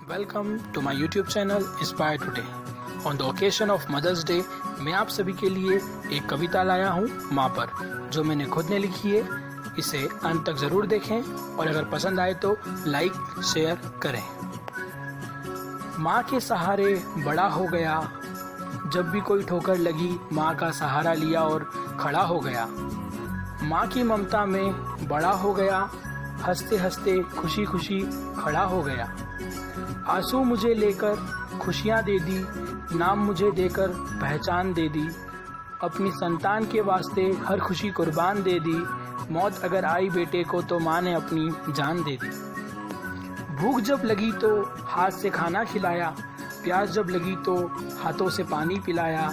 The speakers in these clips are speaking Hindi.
Welcome to my YouTube channel inspire today. On the occasion of Mother's Day मैं आप सभी के लिए एक कविता लाया हूँ माँ पर, जो मैंने खुद ने लिखी है। इसे अंत तक ज़रूर देखें और अगर पसंद आए तो लाइक शेयर करें। माँ के सहारे बड़ा हो गया, जब भी कोई ठोकर लगी माँ का सहारा लिया और खड़ा हो गया। माँ की ममता में बड़ा हो गया, हंसते हंसते खुशी खुशी खड़ा हो गया। आंसू मुझे लेकर खुशियाँ दे दी, नाम मुझे देकर पहचान दे दी। अपनी संतान के वास्ते हर खुशी कुर्बान दे दी। मौत अगर आई बेटे को तो माँ ने अपनी जान दे दी। भूख जब लगी तो हाथ से खाना खिलाया, प्यास जब लगी तो हाथों से पानी पिलाया।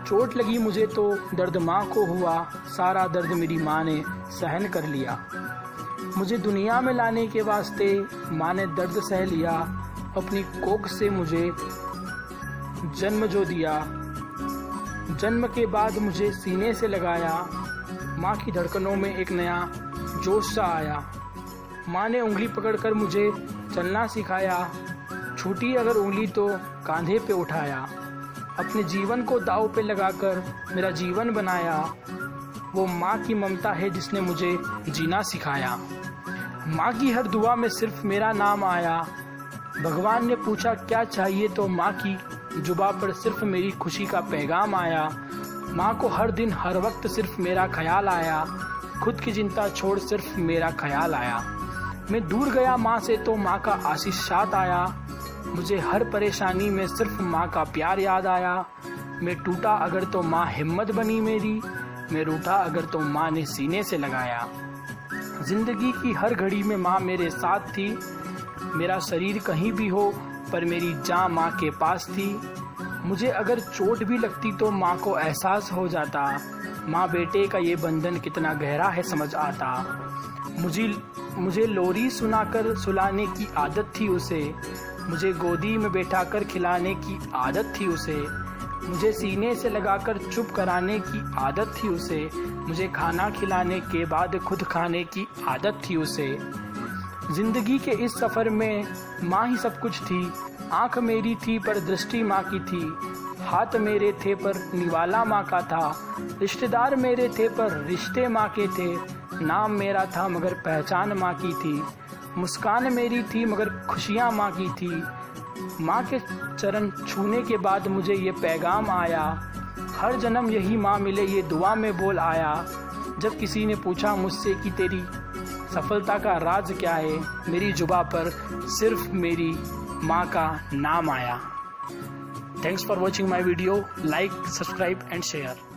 चोट लगी मुझे तो दर्द माँ को हुआ, सारा दर्द मेरी माँ ने सहन कर लिया। मुझे दुनिया में लाने के वास्ते माँ ने दर्द सह लिया। अपनी कोख से मुझे जन्म जो दिया, जन्म के बाद मुझे सीने से लगाया। माँ की धड़कनों में एक नया जोश सा आया। माँ ने उंगली पकड़कर मुझे चलना सिखाया, छूटी अगर उंगली तो कांधे पे उठाया। अपने जीवन को दांव पे लगाकर मेरा जीवन बनाया। वो माँ की ममता है जिसने मुझे जीना सिखाया। माँ की हर दुआ में सिर्फ मेरा नाम आया। भगवान ने पूछा क्या चाहिए तो माँ की जुबा पर सिर्फ मेरी खुशी का पैगाम आया। माँ को हर दिन हर वक्त सिर्फ मेरा ख्याल आया। खुद की चिंता छोड़ सिर्फ मेरा ख्याल आया। मैं दूर गया माँ से तो माँ का आशीर्वाद आया। मुझे हर परेशानी में सिर्फ माँ का प्यार याद आया। मैं टूटा अगर तो माँ हिम्मत बनी मेरी, मैं रूठा अगर तो माँ ने सीने से लगाया। जिंदगी की हर घड़ी में माँ मेरे साथ थी। मेरा शरीर कहीं भी हो पर मेरी जान माँ के पास थी। मुझे अगर चोट भी लगती तो माँ को एहसास हो जाता। माँ बेटे का ये बंधन कितना गहरा है समझ आता। मुझे लोरी सुनाकर सुलाने की आदत थी उसे। मुझे गोदी में बैठाकर खिलाने की आदत थी उसे। मुझे सीने से लगाकर चुप कराने की आदत थी उसे। मुझे खाना खिलाने के बाद खुद खाने की आदत थी उसे। जिंदगी के इस सफ़र में माँ ही सब कुछ थी। आँख मेरी थी पर दृष्टि माँ की थी। हाथ मेरे थे पर निवाला माँ का था। रिश्तेदार मेरे थे पर रिश्ते माँ के थे। नाम मेरा था मगर पहचान माँ की थी। मुस्कान मेरी थी मगर खुशियाँ माँ की थी। माँ के चरण छूने के बाद मुझे ये पैगाम आया, हर जन्म यही माँ मिले ये दुआ में बोल आया। जब किसी ने पूछा मुझसे कि तेरी सफलता का राज क्या है, मेरी जुबा पर सिर्फ मेरी माँ का नाम आया। Thanks for watching my video. Like, subscribe and share.